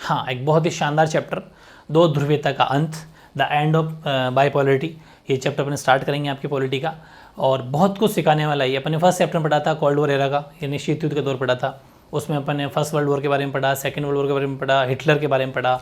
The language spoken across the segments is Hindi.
हाँ, एक बहुत ही शानदार चैप्टर, दो ध्रुवीयता का अंत, द एंड ऑफ बाइपोलरिटी, ये चैप्टर अपने स्टार्ट करेंगे आपकी पॉलिटी का, और बहुत कुछ सिखाने वाला है। अपने फर्स्ट चैप्टर में पढ़ा था कोल्ड वॉर एरा का, यानी शीत युद्ध का दौर पढ़ा था, उसमें अपन ने फर्स्ट वर्ल्ड वॉर के बारे में पढ़ा, सेकंड वर्ल्ड वॉर के बारे में पढ़ा, हिटलर के बारे में पढ़ा,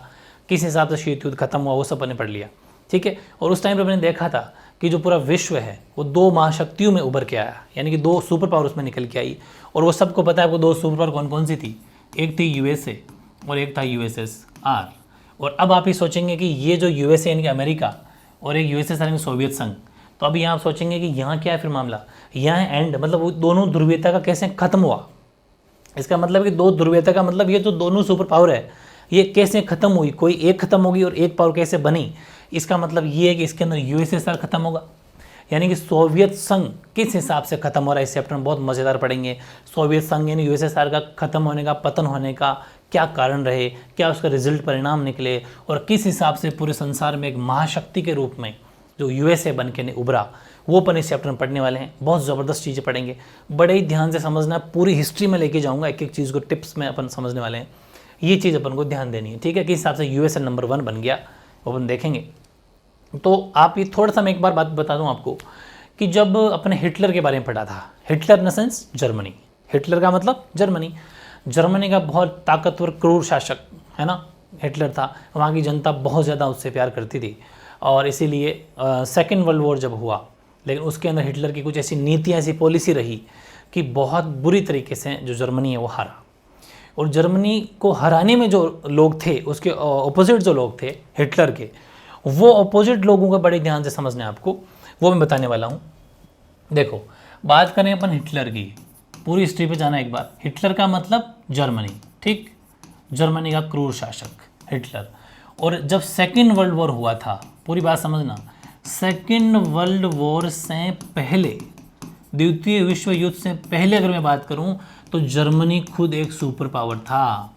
किस हिसाब से शीत युद्ध खत्म हुआ, वो सब अपन ने पढ़ लिया, ठीक है। और उस टाइम पर मैंने देखा था कि जो पूरा विश्व है वो दो महाशक्तियों में उभर के आया, यानी कि दो सुपर पावर उसमें निकल के आई, और वो सबको पता है वो दो सुपर पावर कौन कौन सी थी, एक थी यूएसए और एक था यूएसएसआर। और अब आप ही सोचेंगे कि ये जो यूएसए यानी कि अमेरिका और एक यूएसएसआर यानी सोवियत संघ, तो अभी यहाँ आप सोचेंगे कि यहाँ क्या है फिर मामला, यहाँ एंड मतलब वो दोनों ध्रुवीयता का कैसे खत्म हुआ। इसका मतलब कि दो ध्रुवीयता का मतलब ये जो दोनों सुपर पावर है ये कैसे खत्म हुई, कोई एक खत्म होगी और एक पावर कैसे बनी। इसका मतलब ये है कि इसके अंदर यूएसएसआर खत्म होगा, यानी कि सोवियत संघ किस हिसाब से खत्म हो रहा है, इस चैप्टर में बहुत मज़ेदार पढ़ेंगे। सोवियत संघ यानी यूएसएसआर का खत्म होने का, पतन होने का क्या कारण रहे, क्या उसका रिजल्ट परिणाम निकले, और किस हिसाब से पूरे संसार में एक महाशक्ति के रूप में जो यूएसए बन के उभरा, वो अपन इस चैप्टर में पढ़ने वाले हैं। बहुत ज़बरदस्त चीज़ें पढ़ेंगे, बड़े ही ध्यान से समझना, पूरी हिस्ट्री में लेके जाऊँगा, एक एक चीज़ को टिप्स में अपन समझने वाले हैं। ये चीज़ अपन को ध्यान देनी है, ठीक है, किस हिसाब से यूएसए नंबर 1 बन गया वो अपन देखेंगे। तो आप ये थोड़ा सा मैं एक बार बात बता दूं आपको कि जब अपने हिटलर के बारे में पढ़ा था, Hitler in sense Germany, Hitler का मतलब जर्मनी, जर्मनी का बहुत ताकतवर क्रूर शासक है ना हिटलर था। वहाँ की जनता बहुत ज़्यादा उससे प्यार करती थी, और इसीलिए सेकेंड वर्ल्ड वॉर जब हुआ, लेकिन उसके अंदर हिटलर की कुछ ऐसी नीतियाँ, ऐसी पॉलिसी रही कि बहुत बुरी तरीके से जो जर्मनी है वो हारा। और जर्मनी को हराने में जो लोग थे, उसके ऑपोजिट जो लोग थे हिटलर के, वो ऑपोजिट लोगों को बड़े ध्यान से समझना है आपको, वो मैं बताने वाला हूँ। देखो, बात करें अपन हिटलर की, पूरी हिस्ट्री पे जाना एक बार। हिटलर का मतलब जर्मनी, ठीक, जर्मनी का क्रूर शासक हिटलर। और जब सेकेंड वर्ल्ड वॉर हुआ था, पूरी बात समझना, सेकेंड वर्ल्ड वॉर से पहले, द्वितीय विश्व युद्ध से पहले अगर मैं बात करूं, तो जर्मनी खुद एक सुपर पावर था।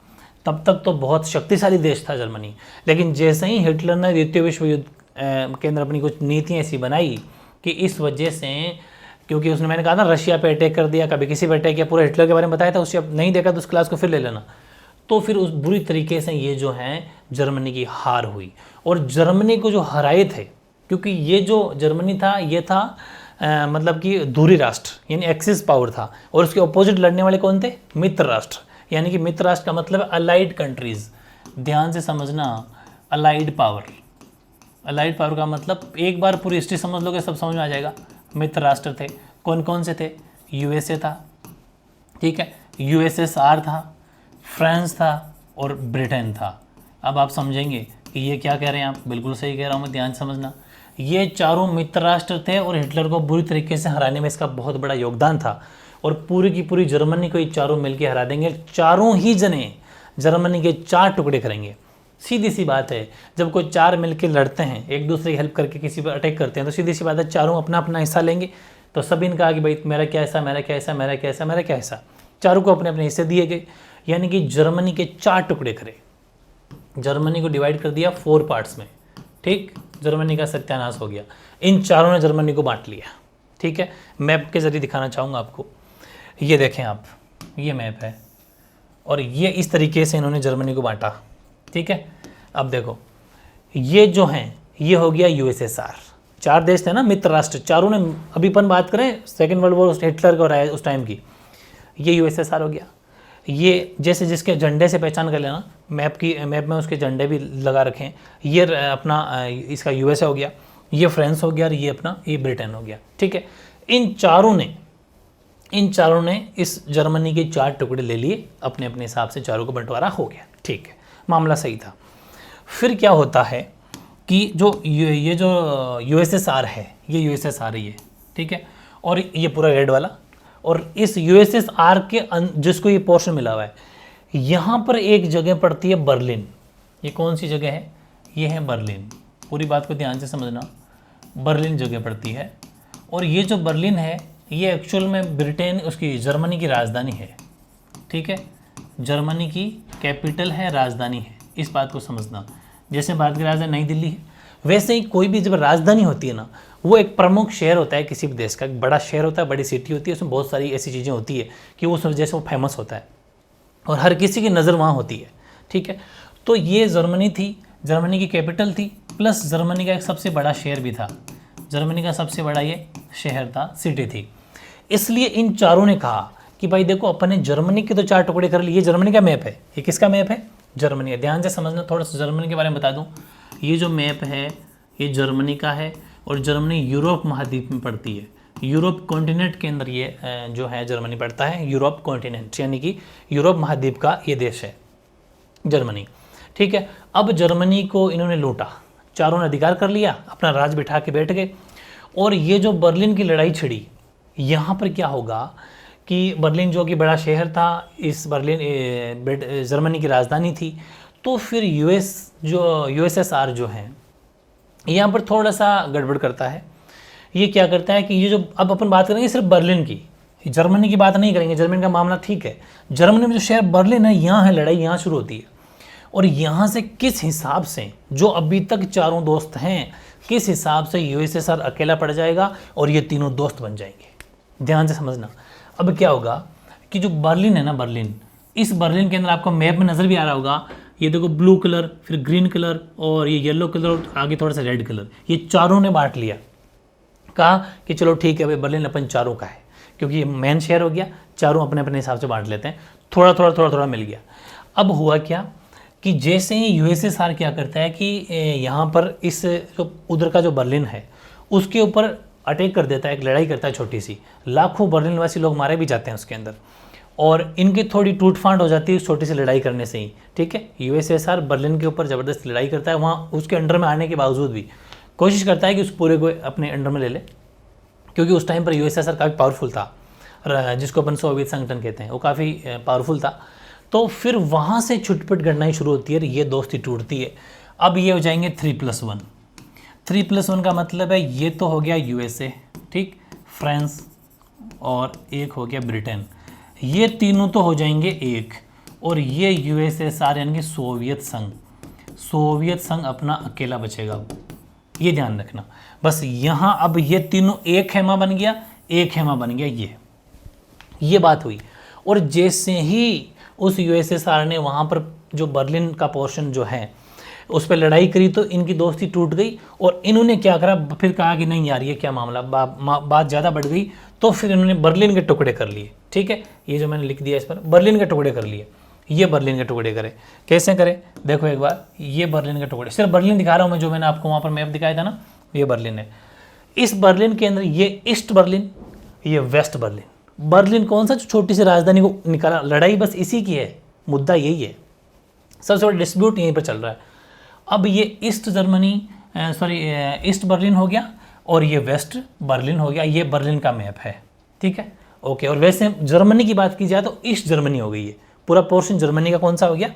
तब तक तो बहुत शक्तिशाली देश था जर्मनी, लेकिन जैसे ही हिटलर ने द्वितीय विश्व युद्ध के अंदर अपनी कुछ नीतियाँ ऐसी बनाई कि इस वजह से, क्योंकि उसने, मैंने कहा था रशिया पे अटैक कर दिया, कभी किसी पे अटैक किया, पूरा हिटलर के बारे में बताया था, उससे अब नहीं देखा तो उस क्लास को फिर ले लेना। तो फिर उस बुरी तरीके से ये जो है जर्मनी की हार हुई, और जर्मनी को जो हराए थे, क्योंकि ये जो जर्मनी था ये था मतलब कि दूरी राष्ट्र यानी एक्सिस पावर था, और उसके अपोजिट लड़ने वाले कौन थे, मित्र राष्ट्र, यानी कि मित्र राष्ट्र का मतलब अलाइड कंट्रीज़। ध्यान से समझना, अलाइड पावर, अलाइड पावर का मतलब एक बार पूरी हिस्ट्री समझ लोगे सब समझ में आ जाएगा। मित्र राष्ट्र थे, कौन कौन से थे, यूएसए था, ठीक है, यूएसएसआर था, फ्रांस था और ब्रिटेन था। अब आप समझेंगे कि ये क्या कह रहे हैं आप, बिल्कुल सही कह रहा हूँ मैं, ध्यान समझना। ये चारों मित्र राष्ट्र थे और हिटलर को बुरी तरीके से हराने में इसका बहुत बड़ा योगदान था, और पूरी की पूरी जर्मनी को ये चारों मिलकर हरा देंगे। चारों ही जने जर्मनी के 4 टुकड़े करेंगे। सीधी सी बात है, जब कोई 4 मिलकर लड़ते हैं, एक दूसरे की हेल्प करके किसी पर अटैक करते हैं, तो सीधी सी बात है चारों अपना अपना हिस्सा लेंगे। तो सभी ने कहा कि भाई मेरा क्या हिस्सा, मेरा क्या हिस्सा, मेरा क्या हिस्सा, मेरा क्या हिस्सा, चारों को अपने अपने हिस्से दिए गए, यानी कि जर्मनी के 4 टुकड़े करे। जर्मनी को डिवाइड कर दिया 4 पार्ट्स में, ठीक, जर्मनी का सत्यानाश हो गया। इन चारों ने जर्मनी को बांट लिया, ठीक है। मैप के जरिए दिखाना चाहूँगा आपको, ये देखें आप, ये मैप है, और ये इस तरीके से इन्होंने जर्मनी को बांटा, ठीक है। अब देखो, ये जो हैं ये हो गया यूएसएसआर, 4 देश थे ना मित्र राष्ट्र, चारों ने, अभी अपन बात करें सेकेंड वर्ल्ड वॉर हिटलर को रहा है उस टाइम की, ये यूएसएसआर हो गया। ये जैसे जिसके झंडे से पहचान कर लेना, मैप में उसके झंडे भी लगा रखे हैं। ये अपना इसका यूएसए हो गया, ये फ्रांस हो गया, और ये अपना ये ब्रिटेन हो गया, ठीक है। इन चारों ने इस जर्मनी के 4 टुकड़े ले लिए, अपने अपने हिसाब से चारों को बंटवारा हो गया, ठीक है, मामला सही था। फिर क्या होता है कि जो ये जो यूएसएसआर है, ये यूएसएसआर ही है, ठीक है, और ये पूरा रेड वाला, और इस यूएसएसआर के जिसको ये पोर्शन मिला हुआ है, यहाँ पर एक जगह पड़ती है बर्लिन। ये कौन सी जगह है, ये है बर्लिन, पूरी बात को ध्यान से समझना, बर्लिन जगह पड़ती है। और ये जो बर्लिन है ये एक्चुअल में ब्रिटेन, उसकी जर्मनी की राजधानी है, ठीक है, जर्मनी की कैपिटल है, राजधानी है, इस बात को समझना। जैसे भारत की राजधानी नई दिल्ली है, वैसे ही कोई भी जब राजधानी होती है ना, वो एक प्रमुख शहर होता है किसी भी देश का, एक बड़ा शहर होता है, बड़ी सिटी होती है, उसमें बहुत सारी ऐसी चीज़ें होती है कि उस वजह से वो फेमस होता है और हर किसी की नज़र वहाँ होती है, ठीक है। तो ये जर्मनी थी, जर्मनी की कैपिटल थी, प्लस जर्मनी का एक सबसे बड़ा शहर भी था, जर्मनी का सबसे बड़ा ये शहर था, सिटी थी। इसलिए इन चारों ने कहा कि भाई देखो अपन ने जर्मनी के तो 4 टुकड़े कर लिए, ये जर्मनी का मैप है, ये किसका मैप है, जर्मनी का। ध्यान से समझना, थोड़ा सा जर्मनी के बारे में बता दूं। ये जो मैप है ये जर्मनी का है और जर्मनी यूरोप महाद्वीप में पड़ती है, यूरोप कॉन्टिनेंट के अंदर ये जो है जर्मनी पड़ता है, यूरोप कॉन्टिनेंट यानी कि यूरोप महाद्वीप का ये देश है जर्मनी। ठीक है, अब जर्मनी को इन्होंने लूटा, चारों ने अधिकार कर लिया, अपना राज बिठा के बैठ गए। और ये जो बर्लिन की लड़ाई छिड़ी, यहाँ पर क्या होगा कि बर्लिन जो कि बड़ा शहर था, इस बर्लिन जर्मनी की राजधानी थी, तो फिर यूएसएसआर जो है यहाँ पर थोड़ा सा गड़बड़ करता है। ये क्या करता है कि ये जो अब अपन बात करेंगे सिर्फ बर्लिन की, जर्मनी की बात नहीं करेंगे, जर्मनी का मामला ठीक है, जर्मनी में जो शहर बर्लिन है यहाँ है लड़ाई, यहाँ शुरू होती है। और यहाँ से किस हिसाब से जो अभी तक चारों दोस्त हैं, किस हिसाब से यूएसएसआर अकेला पड़ जाएगा और ये तीनों दोस्त बन जाएंगे। ध्यान से समझना। अब क्या होगा कि जो बर्लिन है ना, बर्लिन, इस बर्लिन के अंदर आपको मैप में नज़र भी आ रहा होगा, ये देखो ब्लू कलर, फिर ग्रीन कलर और ये येलो कलर और आगे थोड़ा सा रेड कलर, ये चारों ने बांट लिया। कहा कि चलो ठीक है भाई बर्लिन अपन चारों का है, क्योंकि ये मेन शहर हो गया, चारों अपने अपने हिसाब से बांट लेते हैं, थोड़ा थोड़ा थोड़ा थोड़ा मिल गया। अब हुआ क्या कि जैसे ही यूएसएसआर क्या करता है कि यहाँ पर इस जो उधर का जो बर्लिन है उसके ऊपर अटैक कर देता है, एक लड़ाई करता है छोटी सी, लाखों बर्लिन वासी लोग मारे भी जाते हैं उसके अंदर, और इनकी थोड़ी टूट फाट हो जाती है उस छोटी सी लड़ाई करने से ही। ठीक है, यूएसएसआर बर्लिन के ऊपर ज़बरदस्त लड़ाई करता है, वहाँ उसके अंडर में आने के बावजूद भी कोशिश करता है कि उस पूरे को अपने अंडर में ले ले, क्योंकि उस टाइम पर यूएसएसआर काफ़ी पावरफुल था, जिसको अपन सोवियत संगठन कहते हैं, वो काफ़ी पावरफुल था। तो फिर वहाँ से छुटपुट घटनाएं शुरू होती है, ये दोस्ती टूटती है। अब ये हो जाएंगे 3+1। 3+1 का मतलब है ये तो हो गया यूएसए, ठीक, फ्रांस और एक हो गया ब्रिटेन, ये तीनों तो हो जाएंगे एक, और ये यूएसएसआर यानी कि सोवियत संघ, सोवियत संघ अपना अकेला बचेगा। ये ध्यान रखना बस। यहाँ अब ये तीनों एक खेमा बन गया, एक खेमा बन गया, ये बात हुई। और जैसे ही उस यूएसएसआर ने वहाँ पर जो बर्लिन का पोर्शन जो है उस पर लड़ाई करी तो इनकी दोस्ती टूट गई, और इन्होंने क्या करा, फिर कहा कि नहीं यार ये क्या मामला, बात ज़्यादा बढ़ गई, तो फिर इन्होंने बर्लिन के टुकड़े कर लिए। ठीक है, ये जो मैंने लिख दिया इस पर, बर्लिन के टुकड़े कर लिए, ये बर्लिन के टुकड़े करे। कैसे करे देखो एक बार, ये बर्लिन के टुकड़े, सिर्फ बर्लिन दिखा रहा हूँ मैं, जो मैंने आपको वहाँ पर मैप दिखाया था ना, ये बर्लिन है। इस बर्लिन के अंदर ये ईस्ट बर्लिन, ये वेस्ट बर्लिन। बर्लिन कौन सा, जो छोटी सी राजधानी को निकाला, लड़ाई बस इसी की है, मुद्दा यही है, सबसे बड़ा डिस्प्यूट यहीं पर चल रहा है। अब ये ईस्ट बर्लिन हो गया और ये वेस्ट बर्लिन हो गया, ये बर्लिन का मैप है। ठीक है, ओके। और वैसे जर्मनी की बात की जाए तो ईस्ट जर्मनी हो गई है, पूरा पोर्शन जर्मनी का कौन सा हो गया,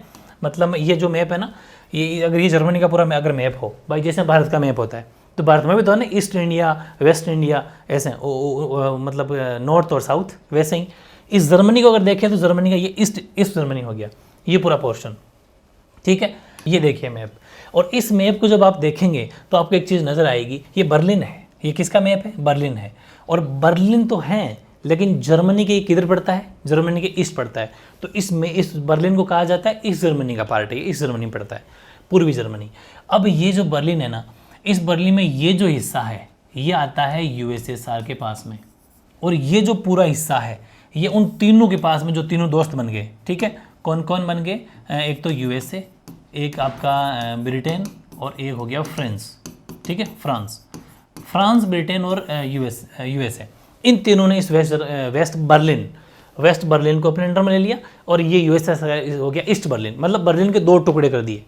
मतलब ये जो मैप है ना, ये अगर ये जर्मनी का पूरा अगर मैप हो भाई, जैसे भारत का मैप होता है, तो भारत में भी तो है ना ईस्ट इंडिया, वेस्ट इंडिया, ऐसे मतलब नॉर्थ और साउथ, वैसे ही इस जर्मनी को अगर देखें तो जर्मनी का ये ईस्ट जर्मनी हो गया, ये पूरा पोर्शन। ठीक है, ये देखिए मैप, और इस मैप को जब आप देखेंगे तो आपको एक चीज़ नज़र आएगी, ये बर्लिन है, ये किसका मैप है, बर्लिन है। और बर्लिन तो है, लेकिन जर्मनी के किधर पड़ता है, जर्मनी के ईस्ट पड़ता है, तो इसमें इस बर्लिन को कहा जाता है ईस्ट जर्मनी का पार्ट है, ईस्ट जर्मनी पड़ता है, पूर्वी जर्मनी। अब ये जो बर्लिन है ना, इस बर्लिन में ये जो हिस्सा है ये आता है यूएसएसआर के पास में, और ये जो पूरा हिस्सा है ये उन तीनों के पास में, जो तीनों दोस्त बन गए। ठीक है, कौन कौन बन गए, एक तो यूएसए, एक आपका ब्रिटेन, और एक हो गया फ्रांस। ठीक है, फ्रांस, ब्रिटेन और यूएसए, इन तीनों ने इस वेस्ट बर्लिन को अपने अंडर में ले लिया, और ये यूएसए हो गया ईस्ट बर्लिन, मतलब बर्लिन के 2 टुकड़े कर दिए।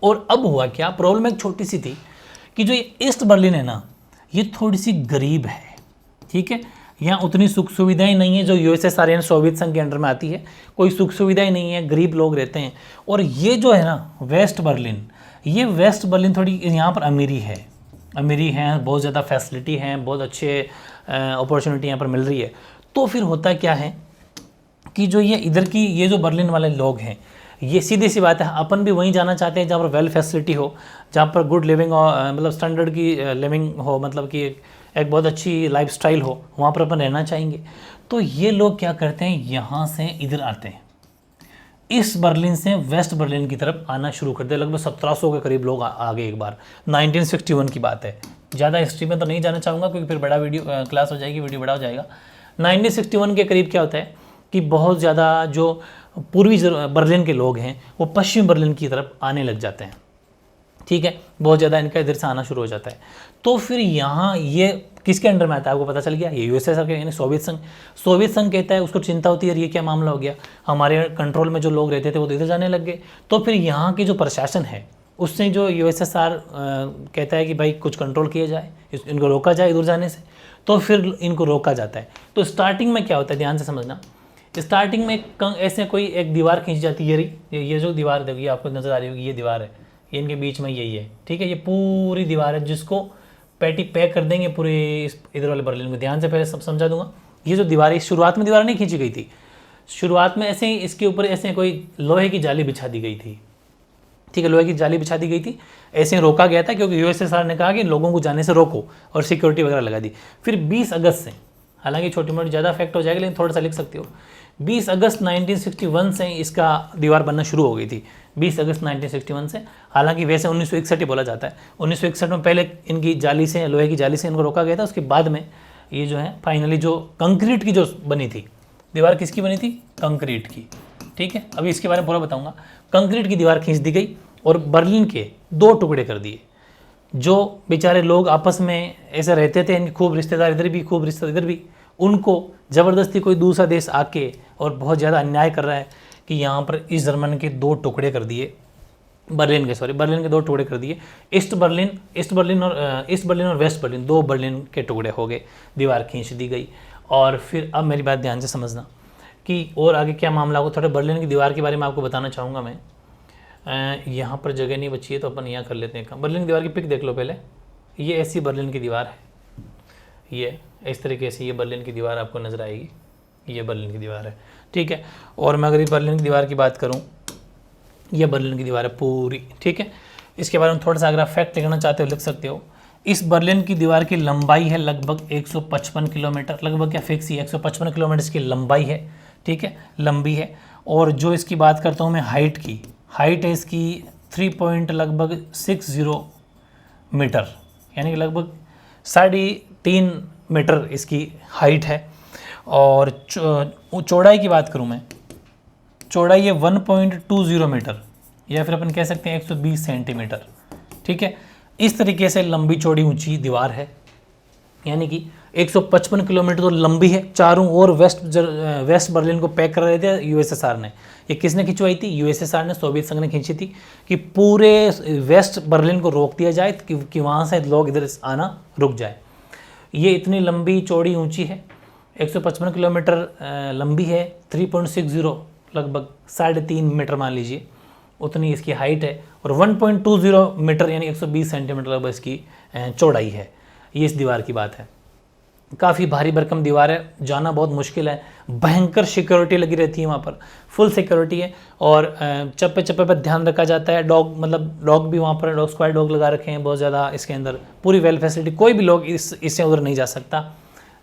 और अब हुआ क्या, प्रॉब्लम एक छोटी सी थी कि जो ये ईस्ट बर्लिन है ना, ये थोड़ी सी गरीब है। ठीक है, यहाँ उतनी सुख सुविधाएं नहीं है जो यूएसएसआर यानी सोवियत संघ के अंडर में आती है, कोई सुख सुविधाएं नहीं है, गरीब लोग रहते हैं। और ये जो है ना वेस्ट बर्लिन थोड़ी यहाँ पर अमीरी है, बहुत ज़्यादा फैसिलिटी है, बहुत अच्छे अपॉर्चुनिटी यहाँ पर मिल रही है। तो फिर होता क्या है कि जो ये इधर की ये जो बर्लिन वाले लोग हैं, ये सीधी सी बात है, अपन भी वहीं जाना चाहते हैं जहाँ पर वेल फैसिलिटी हो, जहाँ पर गुड लिविंग हो, मतलब स्टैंडर्ड की लिविंग हो, मतलब कि एक बहुत अच्छी लाइफस्टाइल हो, वहाँ पर अपन रहना चाहेंगे। तो ये लोग क्या करते हैं, यहाँ से इधर आते हैं, ईस्ट बर्लिन से वेस्ट बर्लिन की तरफ आना शुरू कर दिया। लगभग 1700 के करीब लोग आ गए एक बार। 1961 की बात है। ज़्यादा हिस्ट्री में तो नहीं जाना चाहूँगा क्योंकि फिर बड़ा वीडियो क्लास हो जाएगी, वीडियो बड़ा हो जाएगा। 1961 के करीब क्या होता है कि बहुत ज़्यादा जो पूर्वी बर्लिन के लोग हैं वो पश्चिम बर्लिन की तरफ आने लग जाते हैं। ठीक है, बहुत ज़्यादा इनका इधर से आना शुरू हो जाता है। तो फिर यहाँ ये किसके अंडर में आता है आपको पता चल गया, ये यूएसएसआर के यानी सोवियत संघ। सोवियत संघ कहता है, उसको चिंता होती है ये क्या मामला हो गया, हमारे कंट्रोल में जो लोग रहते थे वो इधर जाने लग गए। तो फिर यहाँ की जो प्रशासन है उससे जो यूएसएसआर कहता है कि भाई कुछ कंट्रोल किया जाए, इनको रोका जाए इधर जाने से। तो फिर इनको रोका जाता है। तो स्टार्टिंग में क्या होता है ध्यान से समझना, स्टार्टिंग में ऐसे कोई एक दीवार खींची जाती है। ये जो दीवार देखिए आपको नज़र आ रही होगी, ये दीवार है, ये इनके बीच में यही है। ठीक है, ये पूरी दीवार है जिसको पैटी पैक कर देंगे पूरे इधर वाले बर्लिन को। ध्यान से पहले सब समझा दूंगा। ये जो दीवार है, शुरुआत में दीवार नहीं खींची गई थी, शुरुआत में ऐसे ही इसके ऊपर ऐसे कोई लोहे की जाली बिछा दी गई थी। ठीक है, लोहे की जाली बिछा दी गई थी, ऐसे रोका गया था क्योंकि यूएसएसआर ने कहा कि लोगों को जाने से रोको और सिक्योरिटी वगैरह लगा दी। फिर 20 अगस्त से, हालांकि छोटी मोटी ज़्यादा इफेक्ट हो जाएगा लेकिन थोड़ा सा लिख सकते हो, 20 अगस्त 1961 से इसका दीवार बनना शुरू हो गई थी। 20 अगस्त 1961 से, हालांकि वैसे 1961 ही बोला जाता है। 1961 में पहले इनकी जाली से, लोहे की जाली से इनको रोका गया था। उसके बाद में ये जो है फाइनली जो कंक्रीट की जो बनी थी दीवार, किसकी बनी थी, कंक्रीट की। ठीक है, अभी इसके बारे में पूरा बताऊंगा। कंक्रीट की दीवार खींच दी गई और बर्लिन के 2 टुकड़े कर दिए। जो बेचारे लोग आपस में ऐसे रहते थे, इनके खूब रिश्तेदार इधर भी, खूब रिश्तेदार इधर भी, उनको ज़बरदस्ती कोई दूसरा देश आके और बहुत ज़्यादा अन्याय कर रहा है कि यहाँ पर इस जर्मन के 2 टुकड़े कर दिए, बर्लिन के 2 टुकड़े कर दिए। ईस्ट बर्लिन और वेस्ट बर्लिन, 2 बर्लिन के टुकड़े हो गए, दीवार खींच दी गई। और फिर अब मेरी बात ध्यान से समझना कि और आगे क्या मामला होगा। थोड़ा बर्लिन की दीवार के बारे में आपको बताना चाहूँगा मैं। यहाँ पर जगह नहीं बची है तो अपन यहाँ कर लेते हैं काम। बर्लिन की दीवार की पिक देख लो पहले। ये ऐसी बर्लिन की दीवार है, ये इस तरीके से ये बर्लिन की दीवार आपको नज़र आएगी, ये बर्लिन की दीवार है। ठीक है, और मैं अगर इस बर्लिन की दीवार की बात करूँ, ये बर्लिन की दीवार है पूरी। ठीक है, इसके बारे में थोड़ा सा अगर आप फैक्ट लिखना चाहते हो लिख सकते हो। इस बर्लिन की दीवार की लंबाई है लगभग 155 किलोमीटर, लगभग क्या फिक्स ही 155 किलोमीटर इसकी लंबाई है। ठीक है, लंबी है। और जो इसकी बात करता हूँ मैं हाइट की, हाइट है इसकी 3.60 मीटर, यानी कि लगभग 3.5 मीटर इसकी हाइट है। और चौड़ाई की बात करूं मैं, चौड़ाई है 1.20 मीटर, या फिर अपन कह सकते हैं 120 सेंटीमीटर। ठीक है, इस तरीके से लंबी चौड़ी ऊंची दीवार है, यानी कि 155 किलोमीटर तो लंबी है। चारों ओर वेस्ट बर्लिन को पैक कर रहे थे यूएसएसआर ने। ये किसने खिंचवाई थी, यूएसएसआर ने, सोवियत संघ ने खींची थी कि पूरे वेस्ट बर्लिन को रोक दिया जाए कि वहाँ से लोग इधर आना रुक जाए। ये इतनी लंबी चौड़ी ऊंची है, 155 किलोमीटर लंबी है, 3.60 लगभग 3.5 मीटर मान लीजिए, उतनी इसकी हाइट है। और 1.20 मीटर यानी 120 सेंटीमीटर लगभग इसकी चौड़ाई है। ये इस दीवार की बात है। काफ़ी भारी भरकम दीवार है, जाना बहुत मुश्किल है, भयंकर सिक्योरिटी लगी रहती है वहाँ पर, फुल सिक्योरिटी है। और चप्पे चप्पे पर ध्यान रखा जाता है। डॉग भी वहाँ पर, डॉग स्क्वाड डॉग लगा रखे हैं बहुत ज़्यादा इसके अंदर, पूरी वेल फैसिलिटी, कोई भी लोग इससे उधर नहीं जा सकता।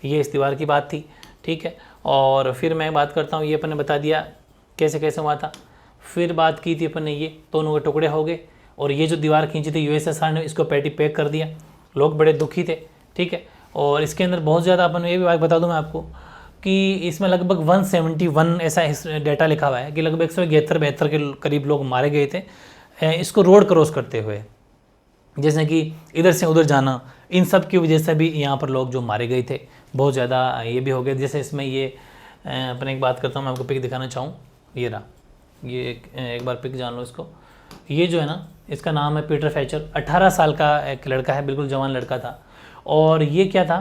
ये इस दीवार की बात थी। ठीक है, और फिर मैं बात करता हूँ, ये अपन ने बता दिया कैसे कैसे हुआ था। फिर बात की थी अपन ने, ये दोनों के टुकड़े हो गए। और ये जो दीवार खींची थी यूएसएसआर ने, इसको पैटी पैक कर दिया, लोग बड़े दुखी थे। ठीक है, और इसके अंदर बहुत ज़्यादा अपन ये भी बात बता दूं मैं आपको कि इसमें लगभग 171 ऐसा डेटा लिखा हुआ है कि लगभग 171-72 के करीब लोग मारे गए थे इसको रोड क्रॉस करते हुए, जैसे कि इधर से उधर जाना, इन सब की वजह से भी यहाँ पर लोग जो मारे गए थे बहुत ज़्यादा ये भी हो गए। जैसे इसमें ये अपन एक बात करता हूँ, मैं आपको पिक दिखाना चाहूँ, ये रहा, ये एक बार पिक जान लो इसको। ये जो है ना, इसका नाम है पीटर फैचर, 18 साल का एक लड़का है, बिल्कुल जवान लड़का था। और ये क्या था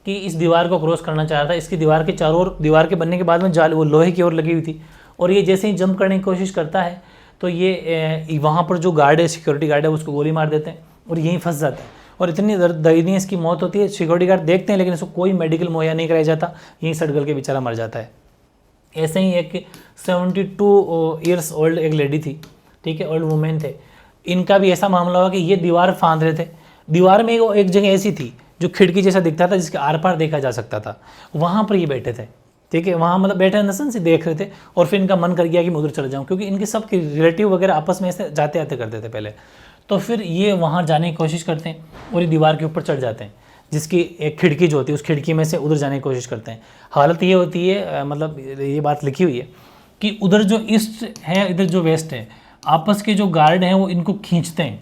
कि इस दीवार को क्रॉस करना चाह रहा था। इसकी दीवार के चारों ओर, दीवार के बनने के बाद में जाल वो लोहे की ओर लगी हुई थी। और ये जैसे ही जंप करने की कोशिश करता है तो ये वहाँ पर जो गार्ड है, सिक्योरिटी गार्ड है, उसको गोली मार देते हैं और यहीं फंस जाता है। और इतनी दयनीय इसकी मौत होती है, सिक्योरिटी गार्ड देखते हैं लेकिन इसको कोई मेडिकल मुहैया नहीं कराया जाता, यहीं सड़ गल के बेचारा मर जाता है। ऐसे ही एक 72 ईयर्स ओल्ड एक लेडी थी, ठीक है, ओल्ड वुमेन थे, इनका भी ऐसा मामला हुआ कि ये दीवार फांद रहे थे। दीवार में एक जगह ऐसी थी जो खिड़की जैसा दिखता था, जिसके आर पार देखा जा सकता था, वहाँ पर ये बैठे थे। ठीक है, वहाँ मतलब बैठे इन से देख रहे थे और फिर इनका मन कर गया कि मैं उधर चले जाऊँ, क्योंकि इनके सब के रिलेटिव वगैरह आपस में ऐसे जाते आते करते थे पहले। तो फिर ये वहाँ जाने की कोशिश करते हैं और ये दीवार के ऊपर चढ़ जाते हैं, जिसकी एक खिड़की जो होती है उस खिड़की में से उधर जाने की कोशिश करते हैं। हालत ये होती है, मतलब ये बात लिखी हुई है कि उधर जो ईस्ट है इधर जो वेस्ट है, आपस के जो गार्ड हैं वो इनको खींचते हैं,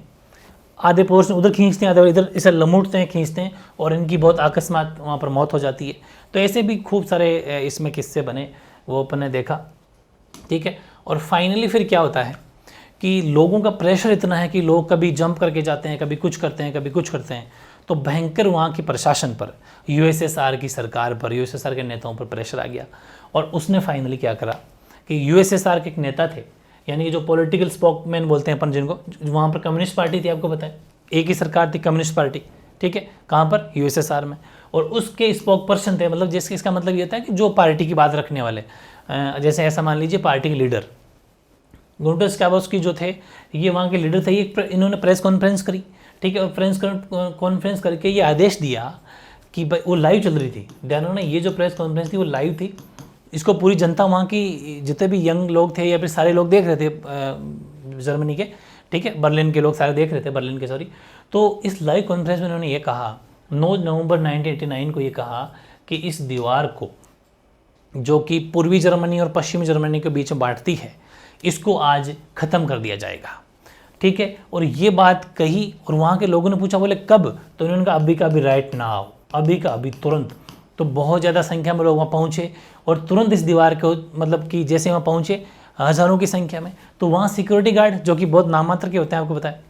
आधे पोर्शन उधर खींचते हैं, आधे इधर इसे लमुटते हैं, खींचते हैं, और इनकी बहुत अकस्मात वहाँ पर मौत हो जाती है। तो ऐसे भी खूब सारे इसमें किस्से बने, वो अपन ने देखा, ठीक है। और फाइनली फिर क्या होता है कि लोगों का प्रेशर इतना है कि लोग कभी जंप करके जाते हैं, कभी कुछ करते हैं, कभी कुछ करते हैं। तो भयंकर वहाँ की प्रशासन पर, यूएसएसआर की सरकार पर, यूएसएसआर के नेताओं पर प्रेशर आ गया, और उसने फाइनली क्या करा कि यूएसएसआर के एक नेता थे, यानी कि जो पॉलिटिकल स्पोकमैन बोलते हैं अपन जिनको, वहाँ पर कम्युनिस्ट पार्टी थी, आपको पता है, एक ही सरकार थी, कम्युनिस्ट पार्टी, ठीक है, कहाँ पर, यूएसएसआर में। और उसके स्पोक पर्सन थे, मतलब जिसके इसका मतलब ये था कि जो पार्टी की बात रखने वाले, जैसे ऐसा मान लीजिए पार्टी के लीडर गुंटो स्कैबोस्की जो थे, ये वहाँ के लीडर थे। इन्होंने प्रेस कॉन्फ्रेंस करी, ठीक है, और प्रेस कॉन्फ्रेंस करके ये आदेश दिया कि भाई, वो लाइव चल रही थी, ध्यान रखना, ये जो प्रेस कॉन्फ्रेंस थी वो लाइव थी, इसको पूरी जनता, वहाँ की जितने भी यंग लोग थे या फिर सारे लोग देख रहे थे, जर्मनी के, ठीक है, बर्लिन के लोग सारे देख रहे थे, बर्लिन के सॉरी। तो इस लाइव कॉन्फ्रेंस में उन्होंने ये कहा, 9 नवंबर 1989 को ये कहा कि इस दीवार को, जो कि पूर्वी जर्मनी और पश्चिमी जर्मनी के बीच में बांटती है, इसको आज ख़त्म कर दिया जाएगा, ठीक है। और ये बात कही, और वहाँ के लोगों ने पूछा, बोले कब? तो उन्होंने कहा अभी का अभी, राइट नाउ, अभी का अभी, तुरंत। तो बहुत ज़्यादा संख्या में लोग वहाँ पहुँचे और तुरंत इस दीवार को, मतलब कि जैसे वहाँ पहुँचे हज़ारों की संख्या में, तो वहाँ सिक्योरिटी गार्ड, जो कि बहुत नाममात्र के होते हैं, आपको पता है,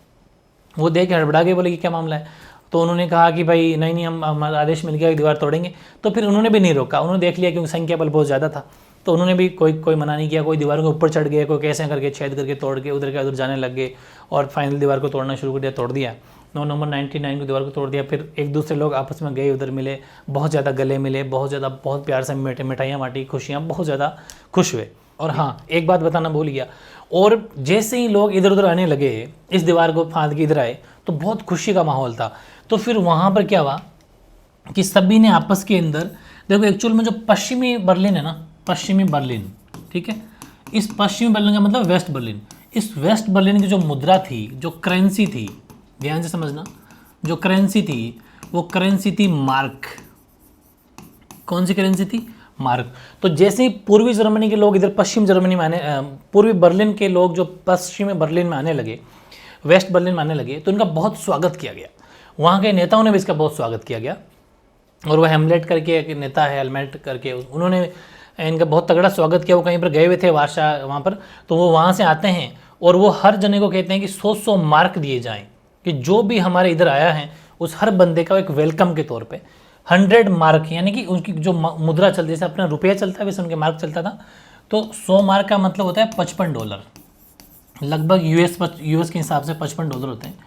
वो देख हड़बड़ा के बोले कि क्या मामला है। तो उन्होंने कहा कि भाई नहीं नहीं, हम हमारा आदेश मिल गया कि दीवार तोड़ेंगे। तो फिर उन्होंने भी नहीं रोका, उन्होंने देख लिया क्योंकि संख्या बल बहुत ज़्यादा था, तो उन्होंने भी कोई मना नहीं किया। कोई दीवार के ऊपर चढ़ गए, कोई कैसे करके छेद करके तोड़ के उधर के उधर जाने लग गए, और फाइनल दीवार को तोड़ना शुरू कर दिया, तोड़ दिया। 9 नवंबर 1989 को दीवार को तोड़ दिया। फिर एक दूसरे लोग आपस में गए, उधर मिले, बहुत ज़्यादा गले मिले, बहुत ज़्यादा, बहुत प्यार से मिठाइयाँ बाँटी, खुशियाँ, बहुत ज़्यादा खुश हुए। और हाँ, एक बात बताना भूल गया, और जैसे ही लोग इधर उधर आने लगे, इस दीवार को फांद के इधर आए, तो बहुत खुशी का माहौल था। तो फिर वहाँ पर क्या हुआ कि सभी ने आपस के अंदर, देखो एक्चुअल में जो पश्चिमी बर्लिन है ना, पश्चिमी बर्लिन, ठीक है, इस पश्चिमी बर्लिन का मतलब वेस्ट बर्लिन, इस वेस्ट बर्लिन की जो मुद्रा थी, जो करेंसी थी, ध्यान से समझना, जो करेंसी थी वो करेंसी थी मार्क। कौन सी करेंसी थी? मार्क। तो जैसे ही पूर्वी जर्मनी के लोग इधर पश्चिम जर्मनी में आने, पूर्वी बर्लिन के लोग जो पश्चिमी बर्लिन में आने लगे, वेस्ट बर्लिन में आने लगे, तो इनका बहुत स्वागत किया गया, वहाँ के नेताओं ने भी इसका बहुत स्वागत किया गया। और वह हेमलेट करके एक नेता है, हेलमेट करके, उन्होंने इनका बहुत तगड़ा स्वागत किया। वो कहीं पर गए हुए थे वार्षा वहाँ पर, तो वो वहाँ से आते हैं और वो हर जने को कहते हैं कि 100 मार्क दिए जाएं, कि जो भी हमारे इधर आया है उस हर बंदे का एक वेलकम के तौर पे 100 मार्क, यानी कि उनकी जो मुद्रा चलती, जैसे अपना रुपया चलता है वैसे उनके मार्क चलता था। तो 100 मार्क का मतलब होता है $55, लगभग यूएस के हिसाब से $55 होते हैं,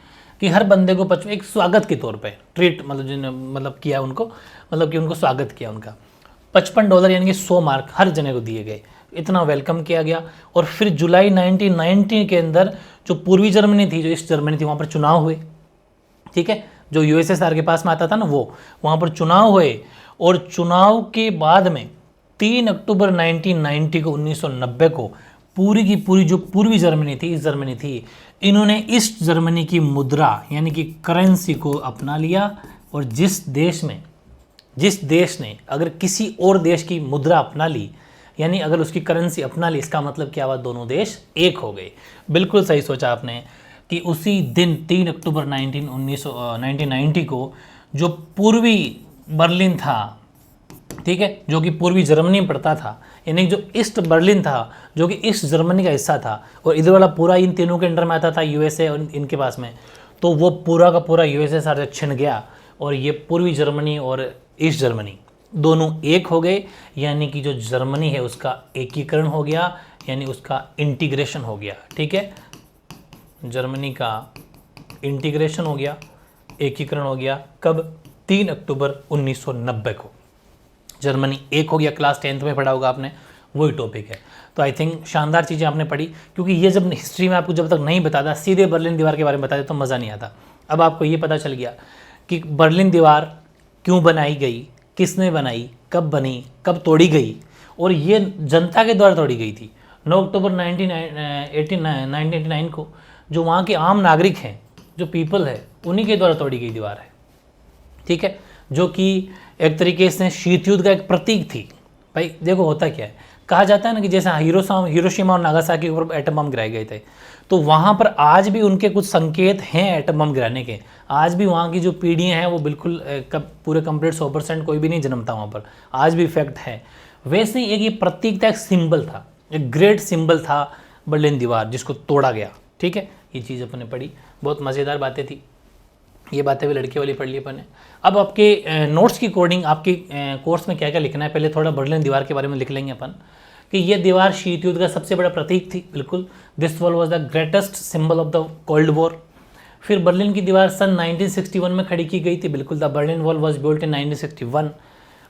कि हर बंदे को एक स्वागत के तौर पे ट्रीट, मतलब जिन्होंने किया उनको, मतलब कि उनको स्वागत किया उनका, $55 यानी कि 100 मार्क हर जने को दिए गए, इतना वेलकम किया गया। और फिर जुलाई 1990 के अंदर जो पूर्वी जर्मनी थी, जो ईस्ट जर्मनी थी, वहाँ पर चुनाव हुए, ठीक है, जो यूएसएसआर के पास में आता था ना, वो वहाँ पर चुनाव हुए। और चुनाव के बाद में 3 अक्टूबर 1990 को पूरी की पूरी जो पूर्वी जर्मनी थी, ईस्ट जर्मनी थी, इन्होंने ईस्ट जर्मनी की मुद्रा यानी कि करेंसी को अपना लिया। और जिस देश ने अगर किसी और देश की मुद्रा अपना ली, यानी अगर उसकी करेंसी अपना ली, इसका मतलब क्या हुआ, दोनों देश एक हो गए। बिल्कुल सही सोचा आपने कि उसी दिन 3 अक्टूबर 1990 को जो पूर्वी बर्लिन था, ठीक है, जो कि पूर्वी जर्मनी में पड़ता था, यानी जो ईस्ट बर्लिन था जो कि ईस्ट जर्मनी का हिस्सा था, और इधर वाला पूरा इन तीनों के अंडर में आता था, यूएसए और इनके पास में, तो वो पूरा का पूरा यूएसएसआर से छिन गया और ये पूर्वी जर्मनी और ईस्ट जर्मनी दोनों एक हो गए। यानी कि जो जर्मनी है उसका एकीकरण हो गया, यानी उसका इंटीग्रेशन हो गया, ठीक है, जर्मनी का इंटीग्रेशन हो गया, एकीकरण हो गया। कब? 3 अक्टूबर 1990 को जर्मनी एक हो गया। क्लास 10th में पढ़ा होगा आपने, वही टॉपिक है। तो आई थिंक शानदार चीज़ें आपने पढ़ी, क्योंकि ये जब हिस्ट्री में आपको जब तक नहीं बताता, सीधे बर्लिन दीवार के बारे में बताते तो मज़ा नहीं आता। अब आपको ये पता चल गया कि बर्लिन दीवार क्यों बनाई गई, किसने बनाई, कब बनी, कब तोड़ी गई, और ये जनता के द्वारा तोड़ी गई थी। 9 अक्टूबर 1989 को जो वहाँ के आम नागरिक हैं, जो पीपल है, उन्हीं के द्वारा तोड़ी गई दीवार है, ठीक है, जो कि एक तरीके से शीत युद्ध का एक प्रतीक थी। भाई देखो होता क्या है, कहा जाता है ना कि जैसे हिरोशिमा और नागासाकी के ऊपर एटम बम गिराए गए थे, तो वहाँ पर आज भी उनके कुछ संकेत हैं एटम बम गिराने के। आज भी वहाँ की जो पीढ़ियाँ हैं वो बिल्कुल पूरे कंप्लीट 100% कोई भी नहीं जन्मता वहाँ पर, आज भी इफेक्ट है। वैसे ही एक ये प्रतीक था, एक सिंबल था, एक ग्रेट सिंबल था बर्लिन दीवार, जिसको तोड़ा गया, ठीक है। ये चीज़ अपन ने पढ़ी, बहुत मज़ेदार बातें थी, ये बातें भी लड़के वाली पढ़ ली अपन ने। अब आपके नोट्स की अकॉर्डिंग आपके कोर्स में क्या क्या लिखना है, पहले थोड़ा बर्लिन दीवार के बारे में लिख लेंगे अपन कि ये दीवार शीत युद्ध का सबसे बड़ा प्रतीक थी, बिल्कुल। This wall was the greatest symbol of the cold war. फिर बर्लिन की दीवार सन 1961 में खड़ी की गई थी, बिल्कुल। The Berlin wall was built in 1961।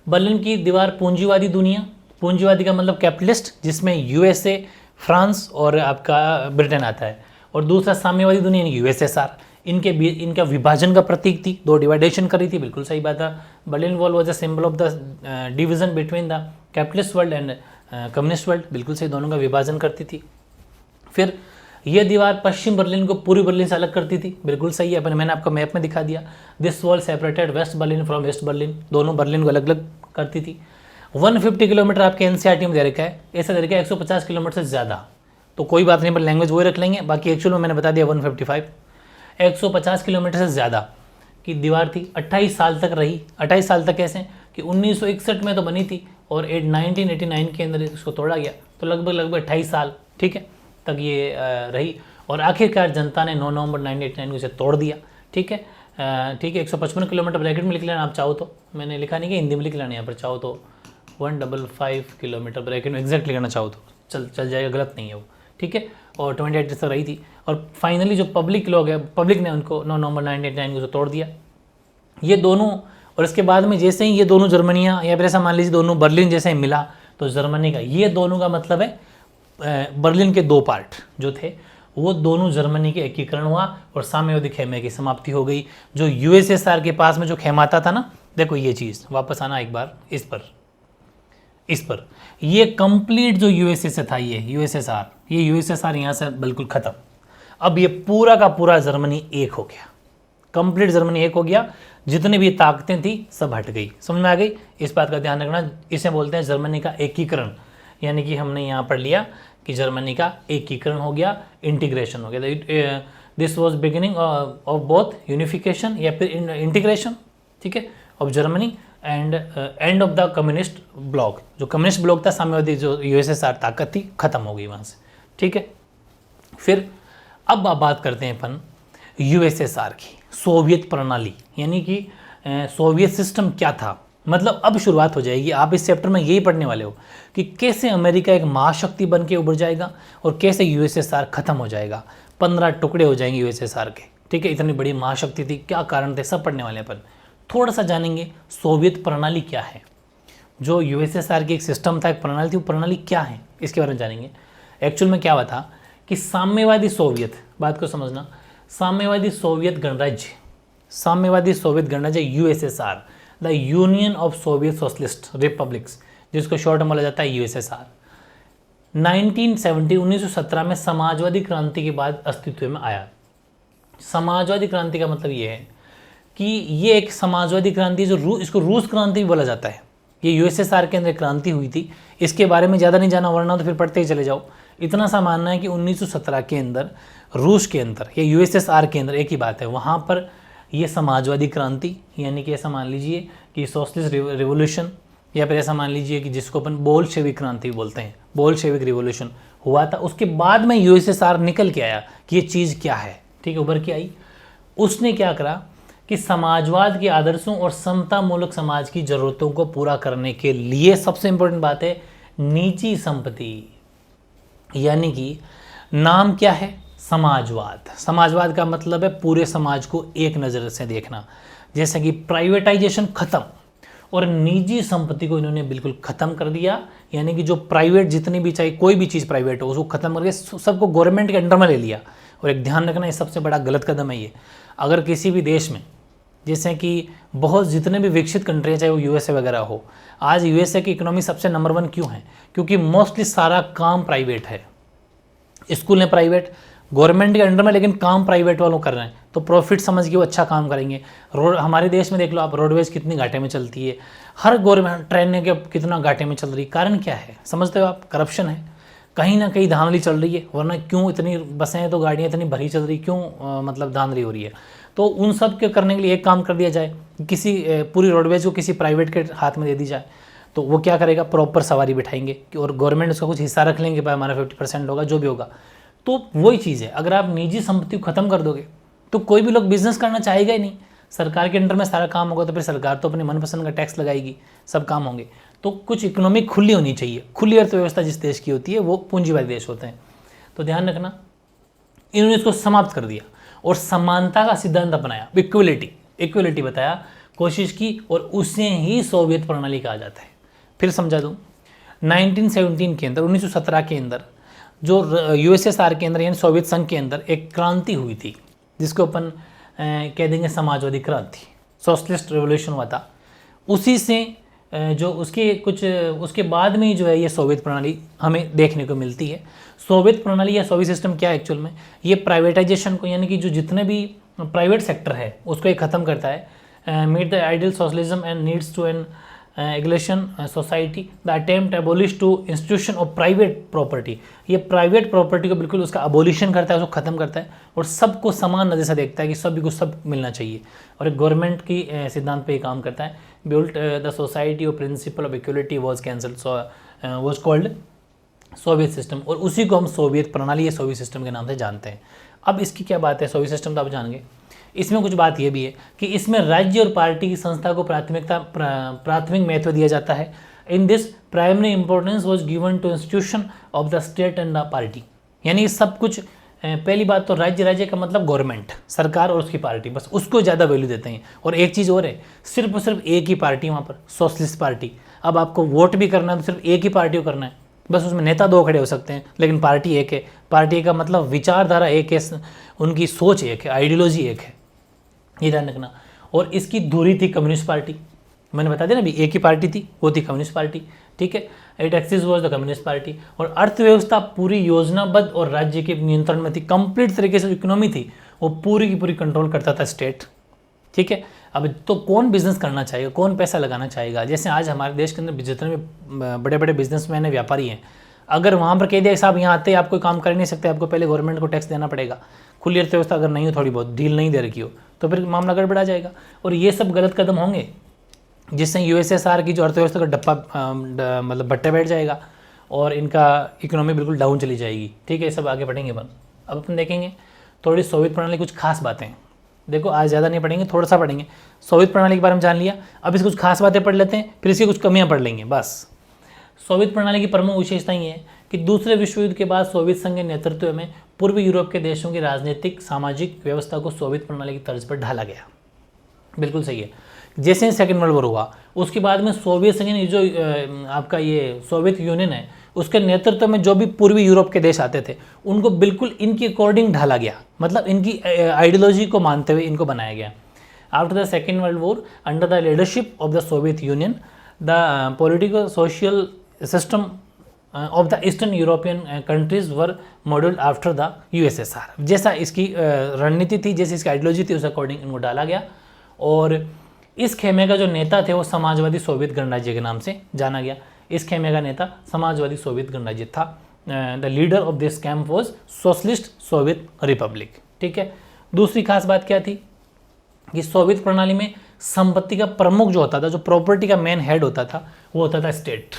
Berlin की दीवार पूंजीवादी दुनिया, पूंजीवादी का मतलब कैपिटलिस्ट, जिसमें यूएसए, फ्रांस और आपका ब्रिटेन आता है, और दूसरा साम्यवादी दुनिया यूएसएसआर, इनका विभाजन का प्रतीक थी, दो डिवाइडेशन करी थी, बिल्कुल सही बात है। Berlin wall was a symbol of the division between the capitalist world and communist world, बिल्कुल सही, दोनों का विभाजन करती थी। फिर यह दीवार पश्चिम बर्लिन को पूर्वी बर्लिन से अलग करती थी, बिल्कुल सही है, मैंने आपको मैप में दिखा दिया। This wall separated West Berlin from East Berlin, दोनों बर्लिन को अलग अलग करती थी। 150 किलोमीटर आपके एनसीईआरटी में दे रखा है, ऐसा दे रखा है 150 किलोमीटर से ज़्यादा, तो कोई बात नहीं, पर लैंग्वेज वही रख लेंगे। बाकी एक्चुअल में मैंने बता दिया 155, 150 किलोमीटर से ज़्यादा की दीवार थी, 28 साल तक रही। 28 साल तक कैसे कि 1961 में तो बनी थी और 1989 के अंदर इसको तोड़ा गया, तो लगभग 28 साल, ठीक है, तक ये रही। और आखिरकार जनता ने 9 नवंबर 1989 को इसे तोड़ दिया, ठीक है, ठीक है। 155 किलोमीटर ब्रैकेट में लिख लेना आप चाहो तो, मैंने लिखा नहीं कि हिंदी में लिख लेना, यहाँ पर चाहो तो 155 किलोमीटर ब्रैकेट में एग्जैक्ट लिखना चाहो तो चल जाएगा, गलत नहीं है वो, ठीक है। और 28 तक रही थी, और फाइनली जो पब्लिक लोग हैं, पब्लिक ने उनको 9 नवंबर 1989 को तोड़ दिया। ये दोनों, और इसके बाद में जैसे ही ये दोनों जर्मनियाँ, या फिर ऐसा मान लीजिए दोनों बर्लिन जैसे ही मिला, तो जर्मनी का, ये दोनों का मतलब है बर्लिन के दो पार्ट जो थे वो दोनों जर्मनी के एकीकरण हुआ और साम्यवादी खेमे की समाप्ति हो गई। जो यूएसएसआर के पास में जो खेमाता था ना, देखो ये चीज़ वापस आना एक बार इस पर ये कंप्लीट जो यूएसएसआर था, ये यूएसएसआर यहाँ से बिल्कुल ख़त्म। अब ये पूरा का पूरा जर्मनी एक हो गया, कंप्लीट जर्मनी एक हो गया, जितनी भी ताकतें थी सब हट गई। समझ में आ गई? इस बात का ध्यान रखना, इसे बोलते हैं जर्मनी का एकीकरण, यानी कि हमने यहाँ पढ़ लिया कि जर्मनी का एकीकरण हो गया, इंटीग्रेशन हो गया। This was beginning of both unification या फिर इंटीग्रेशन, ठीक है, of Germany and end of the communist bloc. जो कम्युनिस्ट ब्लॉक था, साम्यवादी जो यूएसएसआर ताकत थी, खत्म हो गई वहाँ से, ठीक है। फिर अब बात करते हैं अपन यूएसएसआर की, सोवियत प्रणाली, यानी कि सोवियत सिस्टम क्या था। मतलब अब शुरुआत हो जाएगी, आप इस चैप्टर में यही पढ़ने वाले हो कि कैसे अमेरिका एक महाशक्ति बन के उभर जाएगा और कैसे यूएसएसआर खत्म हो जाएगा, 15 टुकड़े हो जाएंगे यूएसएसआर के, ठीक है। इतनी बड़ी महाशक्ति थी, क्या कारण थे, सब पढ़ने वाले अपन। थोड़ा सा जानेंगे सोवियत प्रणाली क्या है, जो यूएसएसआर की एक सिस्टम था, एक प्रणाली थी, वो प्रणाली क्या है, इसके बारे में जानेंगे। एक्चुअल में क्या हुआ था कि साम्यवादी सोवियत, बात को समझना, साम्यवादी सोवियत गणराज्य USSR, the union of Soviet socialist republics, जिसको शॉर्ट में बोला जाता है यूएसएसआर, 1917 में समाजवादी क्रांति के बाद अस्तित्व में आया। समाजवादी क्रांति का मतलब ये है कि ये एक समाजवादी क्रांति, जो इसको रूस क्रांति भी बोला जाता है। ये यूएसएसआर के अंदर क्रांति हुई थी, इसके बारे में ज़्यादा नहीं जाना, वरना तो फिर पढ़ते ही चले जाओ। इतना सा मानना है कि 1917 के अंदर रूस के अंदर या यूएसएसआर के अंदर एक ही बात है, वहाँ पर ये समाजवादी क्रांति, यानी कि ऐसा मान लीजिए कि सोशलिस्ट रिवोल्यूशन, या फिर ऐसा मान लीजिए कि जिसको अपन बोल्शेविक क्रांति बोलते हैं, बोल्शेविक रिवोल्यूशन हुआ था। उसके बाद में यूएसएसआर निकल के आया कि ये चीज़ क्या है, ठीक है, उभर के आई। उसने क्या करा कि समाजवाद के आदर्शों और समतामूलक समाज की ज़रूरतों को पूरा करने के लिए सबसे इंपॉर्टेंट बात है निजी संपत्ति, यानी कि नाम क्या है, समाजवाद। समाजवाद का मतलब है पूरे समाज को एक नज़र से देखना, जैसे कि प्राइवेटाइजेशन खत्म और निजी संपत्ति को इन्होंने बिल्कुल ख़त्म कर दिया। यानी कि जो प्राइवेट जितनी भी, चाहे कोई भी चीज़ प्राइवेट हो, उसको ख़त्म करके सबको गवर्नमेंट के अंडर में ले लिया। और एक ध्यान रखना, ये सबसे बड़ा गलत कदम है ये। अगर किसी भी देश में जैसे कि बहुत जितने भी विकसित कंट्री हैं, चाहे वो यूएसए वगैरह हो, आज यूएसए की इकोनॉमी सबसे नंबर 1 क्यों है? क्योंकि मोस्टली सारा काम प्राइवेट है, स्कूल है प्राइवेट, गवर्नमेंट के अंडर में, लेकिन काम प्राइवेट वालों कर रहे हैं, तो प्रॉफिट समझ के वो अच्छा काम करेंगे। रोड हमारे देश में देख लो आप, रोडवेज कितनी घाटे में चलती है, हर गवर्नमेंट ट्रेन के कितना घाटे में चल रही है। कारण क्या है समझते हो आप? करप्शन है, कहीं ना कहीं धांधली चल रही है, वरना क्यों इतनी बसें तो गाड़ियाँ इतनी भरी चल रही, क्यों मतलब धांधली हो रही है? तो उन सब के करने के लिए एक काम कर दिया जाए, किसी पूरी रोडवेज को किसी प्राइवेट के हाथ में दे दी जाए, तो वो क्या करेगा, प्रॉपर सवारी बिठाएंगे और गवर्नमेंट उसका कुछ हिस्सा रख लेंगे, भाई हमारा 50% होगा, जो भी होगा। तो वही चीज़ है, अगर आप निजी संपत्ति को खत्म कर दोगे तो कोई भी लोग बिजनेस करना चाहेगा ही नहीं। सरकार के अंडर में सारा काम होगा तो फिर सरकार तो अपने मनपसंद का टैक्स लगाएगी, सब काम होंगे। तो कुछ इकोनॉमी खुली होनी चाहिए। खुली अर्थव्यवस्था जिस देश की होती है वो पूंजीवादी देश होते हैं। तो ध्यान रखना, इन्होंने इसको समाप्त कर दिया और समानता का सिद्धांत अपनाया, इक्वलिटी बताया, कोशिश की, और उसे ही सोवियत प्रणाली कहा जाता है। फिर समझा दूँ, 1917 के अंदर, 1917 के अंदर जो यूएसएसआर के अंदर यानी सोवियत संघ के अंदर एक क्रांति हुई थी, जिसको अपन कह देंगे समाजवादी क्रांति, सोशलिस्ट रेवोल्यूशन हुआ था। उसी से जो उसके बाद में जो है ये सोवियत प्रणाली हमें देखने को मिलती है। सोवियत प्रणाली या सोवियत सिस्टम क्या है एक्चुअल में? ये प्राइवेटाइजेशन को, यानी कि जो जितने भी प्राइवेट सेक्टर है उसको ये ख़त्म करता है। Meet the ideal socialism and needs to an egalitarian society, the attempt abolish to institution of private property. ये प्राइवेट प्रॉपर्टी को बिल्कुल उसका अबोलिशन करता है, उसको ख़त्म करता है और सबको समान नज़र से देखता है कि सभी को सब मिलना चाहिए। और एक गवर्नमेंट की सिद्धांत पे ये काम करता है। Built the society of principle of equality was cancelled, was called Soviet system, और उसी को हम सोवियत प्रणाली या सोवियत सिस्टम के नाम से जानते हैं। अब इसकी क्या बात है, सोवियत सिस्टम तो आप जान गए। इसमें कुछ बात यह भी है कि इसमें राज्य और पार्टी की संस्था को प्राथमिक महत्व दिया जाता है। In this primary importance was given to institution of the state and the party. यानी सब कुछ, पहली बात तो राज्य का मतलब गवर्नमेंट, सरकार और उसकी पार्टी, बस उसको ज़्यादा वैल्यू देते हैं। और एक चीज़ और है, सिर्फ और सिर्फ एक ही पार्टी वहाँ पर, सोशलिस्ट पार्टी। अब आपको वोट भी करना है तो सिर्फ एक ही पार्टी को करना है, बस उसमें नेता 2 खड़े हो सकते हैं, लेकिन पार्टी एक है। पार्टी का मतलब विचारधारा एक है, उनकी सोच एक है, आइडियोलॉजी एक है, ये ध्यान रखना। और इसकी धुरी थी कम्युनिस्ट पार्टी, मैंने बता दिया ना अभी, एक ही पार्टी थी, वो थी कम्युनिस्ट पार्टी, ठीक है। It axis was the Communist party. और अर्थव्यवस्था पूरी योजनाबद्ध और राज्य के नियंत्रण में थी, कंप्लीट तरीके से जो इकोनॉमी थी वो पूरी की पूरी कंट्रोल करता था स्टेट, ठीक है। अब तो कौन बिजनेस करना चाहेगा, कौन पैसा लगाना चाहेगा? जैसे आज हमारे देश के अंदर जितने भी बड़े बड़े बिजनेसमैन हैं, व्यापारी हैं, अगर वहाँ पर कह दिया साहब यहाँ आते आप कोई काम कर नहीं सकते, आपको पहले गवर्नमेंट को टैक्स देना पड़ेगा, खुली अर्थव्यवस्था अगर नहीं हो, थोड़ी बहुत ढील नहीं दे रखी हो, तो फिर मामला गड़बड़ा जाएगा। और ये सब गलत कदम होंगे जिससे यूएसएसआर की जो अर्थव्यवस्था का डब्बा मतलब भट्टे बैठ जाएगा और इनका इकोनॉमी बिल्कुल डाउन चली जाएगी, ठीक है। ये सब आगे बढ़ेंगे अपन। अब अपन देखेंगे थोड़ी सोवियत प्रणाली कुछ खास बातें। देखो आज ज़्यादा नहीं पढ़ेंगे, थोड़ा सा पढ़ेंगे। सोवियत प्रणाली के बारे में जान लिया, अब इसकी कुछ खास बातें पढ़ लेते हैं, फिर इसकी कुछ कमियाँ पढ़ लेंगे बस। सोवियत प्रणाली की प्रमुख विशेषता ये है कि दूसरे विश्व युद्ध के बाद सोवियत संघ के नेतृत्व में पूर्वी यूरोप के देशों की राजनीतिक सामाजिक व्यवस्था को सोवियत प्रणाली की तर्ज पर ढाला गया। बिल्कुल सही है। जैसे सेकेंड वर्ल्ड वॉर हुआ उसके बाद में सोवियत संघ ने जो आपका ये सोवियत यूनियन है उसके नेतृत्व में जो भी पूर्वी यूरोप के देश आते थे उनको बिल्कुल इनकी अकॉर्डिंग ढाला गया, मतलब इनकी आइडियोलॉजी को मानते हुए इनको बनाया गया। After the second world war, under the leadership of the Soviet union, the political social system of the eastern European countries were modelled after the USSR. जैसा इसकी रणनीति थी, जैसी इसकी आइडियोलॉजी थी, उस अकॉर्डिंग इनको डाला गया। और इस खेमे का जो नेता थे वो समाजवादी सोवियत गणराज्य के नाम से जाना गया। इस खेमे का नेता समाजवादी सोवियत गणराज्य था। The leader of this camp was socialist Soviet Republic, ठीक है। दूसरी खास बात क्या थी कि सोवियत प्रणाली में संपत्ति का प्रमुख जो होता था, जो प्रॉपर्टी का मेन हेड होता था, वो होता था स्टेट।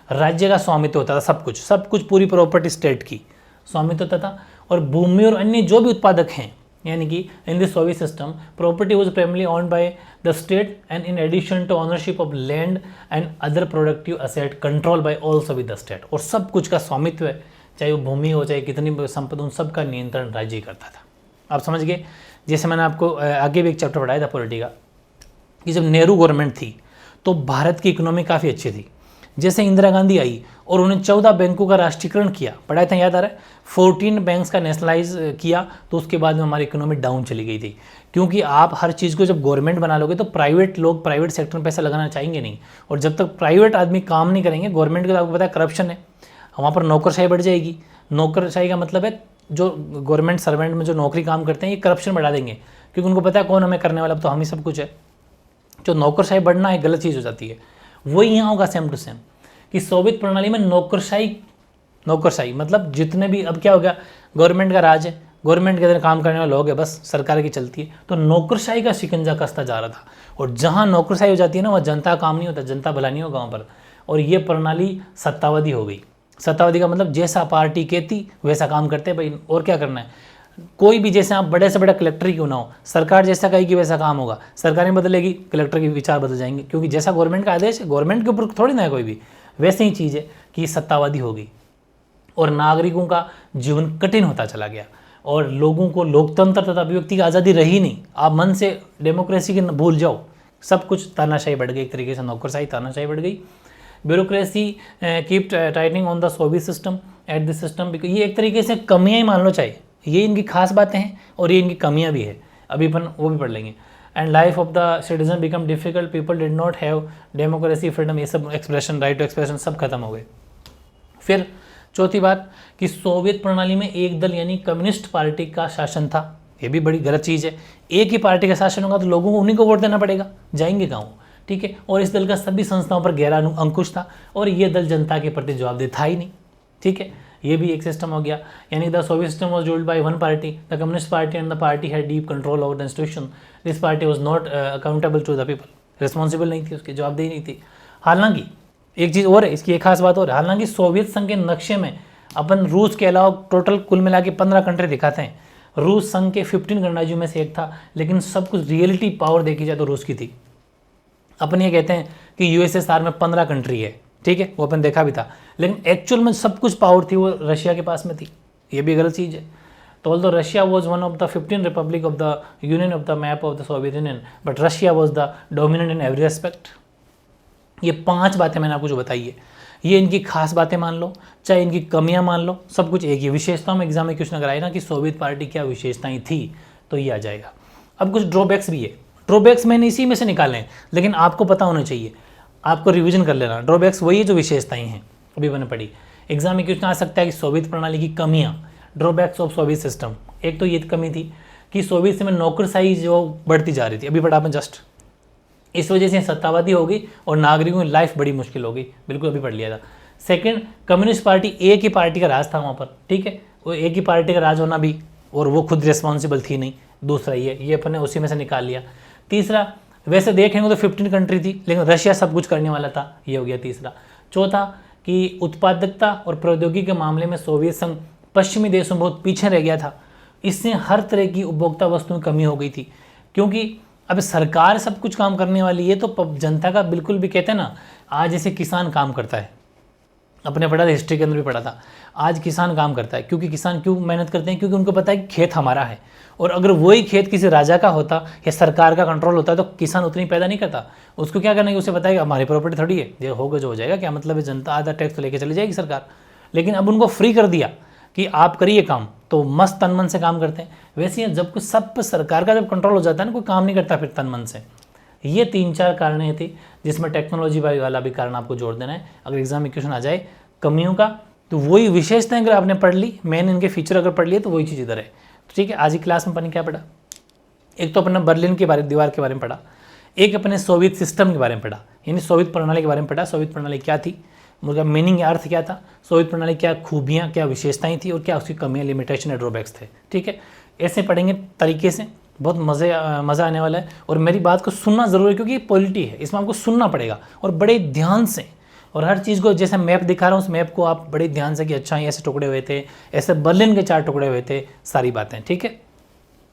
राज्य का स्वामित्व होता था, सब कुछ पूरी प्रॉपर्टी स्टेट की स्वामित्व होता था। और भूमि और अन्य जो भी उत्पादक हैं, यानी कि in this Soviet system property was primarily owned by the state and in addition to ownership of land and other productive asset control by also with the state. और सब कुछ का स्वामित्व है, चाहे वो भूमि हो चाहे कितनी संपत्ति, उन सब का नियंत्रण राज्य करता था। आप समझ गए। जैसे मैंने आपको आगे भी एक चैप्टर पढ़ाया था पॉलिटी का कि जब नेहरू गवर्नमेंट थी तो भारत की इकोनॉमी काफ़ी अच्छी थी। जैसे इंदिरा गांधी आई और उन्होंने 14 बैंकों का राष्ट्रीयकरण किया, पढ़ाया था, याद आ रहा है, 14 बैंक्स का नेशनलाइज किया, तो उसके बाद में हमारी इकोनॉमी डाउन चली गई थी। क्योंकि आप हर चीज़ को जब गवर्नमेंट बना लोगे तो प्राइवेट लोग प्राइवेट सेक्टर में पैसा लगाना चाहेंगे नहीं, और जब तक प्राइवेट आदमी काम नहीं करेंगे, गवर्नमेंट का आपको पता है करप्शन है, वहाँ पर नौकरशाही बढ़ जाएगी। नौकरशाही का मतलब है जो गवर्नमेंट सर्वेंट में जो नौकरी काम करते हैं ये करप्शन बढ़ा देंगे, क्योंकि उनको पता है कौन हमें करने वाला, अब तो हम ही सब कुछ है। जो नौकरशाही बढ़ना एक गलत चीज़ हो जाती है। वही यहाँ होगा सेम टू सेम, कि सोवियत प्रणाली में नौकरशाही मतलब जितने भी, अब क्या हो गया, गवर्नमेंट का राज है, गवर्नमेंट के अंदर काम करने वाले लोग हैं, बस सरकार की चलती है, तो नौकरशाही का शिकंजा कसता जा रहा था। और जहाँ नौकरशाही हो जाती है ना, वहाँ जनता काम नहीं होता, जनता भला नहीं होगा वहाँ पर। और ये प्रणाली सत्तावादी हो गई। सत्तावादी का मतलब जैसा पार्टी कहती वैसा काम करते भाई, और क्या करना है। कोई भी, जैसे आप बड़े से बड़ा कलेक्टर ही क्यों ना हो, सरकार जैसा कहेगी वैसा काम होगा, सरकार नहीं बदलेगी, कलेक्टर के विचार बदल जाएंगे, क्योंकि जैसा गवर्नमेंट का आदेश है, गवर्नमेंट के ऊपर थोड़ी ना है कोई भी। वैसे ही चीज़ है कि सत्तावादी होगी और नागरिकों का जीवन कठिन होता चला गया, और लोगों को लोकतंत्र तथा अभिव्यक्ति की आज़ादी रही नहीं। आप मन से डेमोक्रेसी की भूल जाओ, सब कुछ तानाशाही बढ़ गई, एक तरीके से नौकरशाही तानाशाही बढ़ गई। Bureaucracy keep tightening on the Soviet system at this system, ये एक तरीके से कमियाँ ही मान लो चाहिए। ये इनकी खास बातें हैं और ये इनकी कमियाँ भी है, अभी अपन वो भी पढ़ लेंगे। And life of the citizen become difficult, people did not have democracy, freedom, ये सब एक्सप्रेशन, राइट टू एक्सप्रेशन सब खत्म हो गए। फिर चौथी बात कि सोवियत प्रणाली में एक दल यानी कम्युनिस्ट पार्टी का शासन था। ये भी बड़ी गलत चीज़ है। एक ही पार्टी का शासन होगा तो लोगों को उन्हीं को वोट देना पड़ेगा, जाएंगे कहाँ, ठीक है। और इस दल का सभी संस्थाओं पर गहरा अंकुश था, और ये दल जनता के प्रति जवाबदेह था ही नहीं, ठीक है। ये भी एक सिस्टम हो गया। यानी the Soviet system was ruled by one party, the Communist Party, and the party had deep control over the institution. This party was not accountable to the people, responsible नहीं थी, उसकी जवाबदेही नहीं थी। हालांकि एक चीज़ और है, इसकी एक खास बात और है, हालांकि सोवियत संघ के नक्शे में अपन रूस के अलावा टोटल कुल मिला के 15 कंट्री दिखाते हैं। रूस संघ के 15 गणराज्यों में से एक था, लेकिन सब कुछ रियलिटी पावर देखी जाए तो रूस की थी। अपन ये कहते हैं कि यूएसएसआर में 15 कंट्री है, ठीक है, वो अपन देखा भी था, लेकिन एक्चुअल में सब कुछ पावर थी वो रशिया के पास में थी। ये भी गलत चीज़ है। तो although Russia was one of the 15 Republic of the union of the map of the Soviet union, but Russia was the dominant in every aspect. ये 5 बातें मैंने आपको जो बताई है, ये इनकी खास बातें मान लो, चाहे इनकी कमियां मान लो, सब कुछ एक ही। विशेषताओं में एग्जाम में क्वेश्चन अगर आए ना कि सोवियत पार्टी क्या विशेषताएं थी, तो ये आ जाएगा। अब कुछ ड्रॉबैक्स भी है, ड्रॉबैक्स मैंने इसी में से निकाले हैं, लेकिन आपको पता होना चाहिए, आपको रिवीजन कर लेना। ड्रॉबैक्स वही है जो विशेषताएं हैं, अभी मैंने पढ़ी। एग्जाम में क्वेश्चन आ सकता है कि सोवियत प्रणाली की कमियां, ड्रॉबैक्स ऑफ सोवियत सिस्टम। एक तो ये कमी थी कि सोवियत में नौकरशाही जो बढ़ती जा रही थी, अभी पढ़ा आपने जस्ट, इस वजह से सत्तावादी हो गई और नागरिकों की लाइफ बड़ी मुश्किल हो गई, बिल्कुल अभी पढ़ लिया था। सेकंड, कम्युनिस्ट पार्टी एक ही पार्टी का राज था वहाँ पर, ठीक है, वो एक ही पार्टी का राज होना भी, और वो खुद रिस्पॉन्सिबल थी नहीं। दूसरा ये अपन ने उसी में से निकाल लिया। तीसरा, वैसे देखेंगे तो 15 कंट्री थी, लेकिन रशिया सब कुछ करने वाला था, ये हो गया तीसरा। चौथा कि उत्पादकता और प्रौद्योगिकी के मामले में सोवियत संघ पश्चिमी देशों में बहुत पीछे रह गया था। इससे हर तरह की उपभोक्ता वस्तुओं की कमी हो गई थी, क्योंकि अब सरकार सब कुछ काम करने वाली है तो जनता का बिल्कुल भी, कहते हैं ना, आज जैसे किसान काम करता है, अपने पढ़ा था, हिस्ट्री के अंदर भी पढ़ा था, आज किसान काम करता है। क्योंकि किसान क्यों मेहनत करते हैं? क्योंकि उनको पता है कि खेत हमारा है, और अगर वही खेत किसी राजा का होता या सरकार का कंट्रोल होता तो किसान उतनी पैदा नहीं करता। उसको क्या करना है, उसे पता है कि हमारी प्रॉपर्टी थोड़ी है, ये होगा जो हो जाएगा, क्या मतलब है, जनता आधा टैक्स तो लेके चली जाएगी सरकार। लेकिन अब उनको फ्री कर दिया कि आप करिए काम, तो मस्त तन मन से काम करते हैं। वैसे ही जब कुछ सब सरकार का जब कंट्रोल हो जाता है ना, कोई काम नहीं करता फिर तन मन से। ये 3-4 कारण थे, जिसमें टेक्नोलॉजी वाला भी कारण आपको जोड़ देना है। अगर एग्जाम में क्वेश्चन आ जाए कमियों का, तो वही विशेषताएं अगर आपने पढ़ ली, मेन इनके फीचर अगर पढ़ लिए, तो वही चीज़ इधर है। तो ठीक है, आज की क्लास में अपन ने क्या पढ़ा? एक तो अपने बर्लिन के दीवार के बारे में पढ़ा, एक अपने सोवियत सिस्टम के बारे में पढ़ा, यानी सोवियत प्रणाली के बारे में पढ़ा। सोवियत प्रणाली क्या थी, उनका मीनिंग या अर्थ क्या था, सोवियत प्रणाली क्या खूबियाँ, क्या विशेषताएं थी, और क्या उसकी कमियाँ, लिमिटेशन या ड्रॉबैक्स थे। ठीक है, ऐसे पढ़ेंगे तरीके से, बहुत मज़ा आने वाला है। और मेरी बात को सुनना ज़रूरी है, क्योंकि ये पॉलिटी है, इसमें आपको सुनना पड़ेगा और बड़े ध्यान से। और हर चीज़ को, जैसे मैप दिखा रहा हूँ, उस मैप को आप बड़े ध्यान से कि अच्छा ये ऐसे टुकड़े हुए थे, ऐसे बर्लिन के 4 टुकड़े हुए थे, सारी बातें। ठीक है,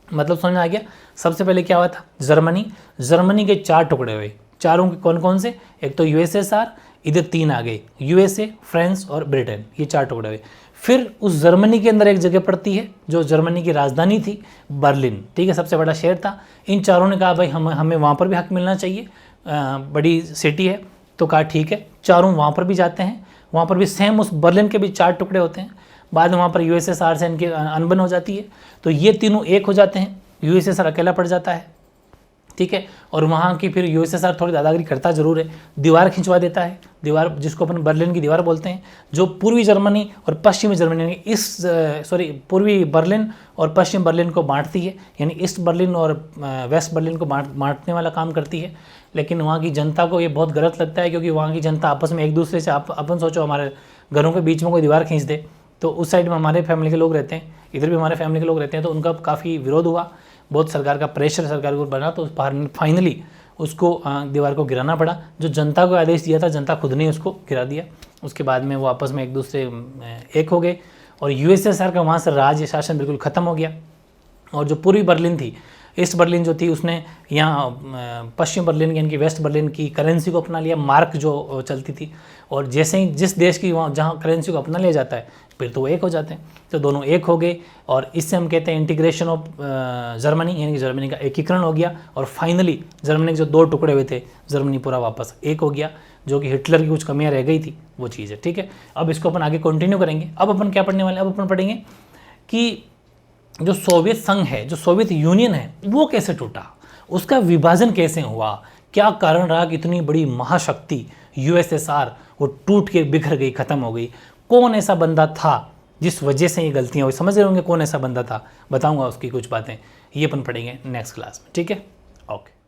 मतलब समझ में आ गया। सबसे पहले क्या हुआ था, जर्मनी के 4 टुकड़े हुए। चारों के कौन कौन से? एक तो यूएसएसआर, इधर 3 आ गए, यूएसए, फ्रांस और ब्रिटेन, ये 4 टुकड़े हुए। फिर उस जर्मनी के अंदर एक जगह पड़ती है जो जर्मनी की राजधानी थी, बर्लिन। ठीक है, सबसे बड़ा शहर था। इन चारों ने कहा भाई हमें वहाँ पर भी हक मिलना चाहिए, बड़ी सिटी है। तो कहा ठीक है, चारों वहाँ पर भी जाते हैं, वहाँ पर भी सेम उस बर्लिन के भी 4 टुकड़े होते हैं। बाद में वहाँ पर यूएसएसआर से इनकी अनबन हो जाती है, तो ये तीनों एक हो जाते हैं, यूएसएसआर अकेला पड़ जाता है, ठीक है। और वहाँ की फिर यूएसएसआर थोड़ी दादागिरी करता जरूर है, दीवार खिंचवा देता है, दीवार जिसको अपन बर्लिन की दीवार बोलते हैं, जो पूर्वी जर्मनी और पश्चिमी जर्मनी पूर्वी बर्लिन और पश्चिम बर्लिन को बांटती है, यानी ईस्ट बर्लिन और वेस्ट बर्लिन को बांटने वाला काम करती है। लेकिन वहाँ की जनता को ये बहुत गलत लगता है, क्योंकि वहाँ की जनता आपस में एक दूसरे से, अपन सोचो हमारे घरों के बीच में कोई दीवार खींच दे, तो उस साइड में हमारे फैमिली के लोग रहते हैं, इधर भी हमारे फैमिली के लोग रहते हैं, तो उनका काफ़ी विरोध हुआ, बहुत सरकार का प्रेशर सरकार को बना, तो फाइनली उसको दीवार को गिराना पड़ा। जो जनता को आदेश दिया था, जनता खुद ने उसको गिरा दिया। उसके बाद में वो आपस में एक दूसरे एक हो गए और यूएसएसआर का वहाँ से राज्य शासन बिल्कुल ख़त्म हो गया। और जो पूर्वी बर्लिन थी, ईस्ट बर्लिन जो थी, उसने यहाँ पश्चिम बर्लिन यानी कि वेस्ट बर्लिन की करेंसी को अपना लिया, मार्क जो चलती थी। और जैसे ही जिस देश की वहाँ जहाँ करेंसी को अपना लिया जाता है, फिर तो वो एक हो जाते हैं, तो दोनों एक हो गए। और इससे हम कहते हैं इंटीग्रेशन ऑफ जर्मनी, यानी कि जर्मनी का एकीकरण हो गया। और फाइनली जर्मनी के जो 2 टुकड़े हुए थे, जर्मनी पूरा वापस एक हो गया, जो कि हिटलर की कुछ कमियां रह गई थी, वो चीज़ है, ठीक है। अब इसको अपन आगे कंटिन्यू करेंगे। अब अपन क्या पढ़ने वाले हैं? अब अपन पढ़ेंगे कि जो सोवियत संघ है, जो सोवियत यूनियन है, वो कैसे टूटा, उसका विभाजन कैसे हुआ, क्या कारण रहा कि इतनी बड़ी महाशक्ति यूएसएसआर वो टूट के बिखर गई, खत्म हो गई। कौन ऐसा बंदा था जिस वजह से ये गलतियाँ हुई, समझ रहे होंगे कौन ऐसा बंदा था, बताऊंगा उसकी कुछ बातें, ये अपन पढ़ेंगे नेक्स्ट क्लास में, ठीक है। ओके।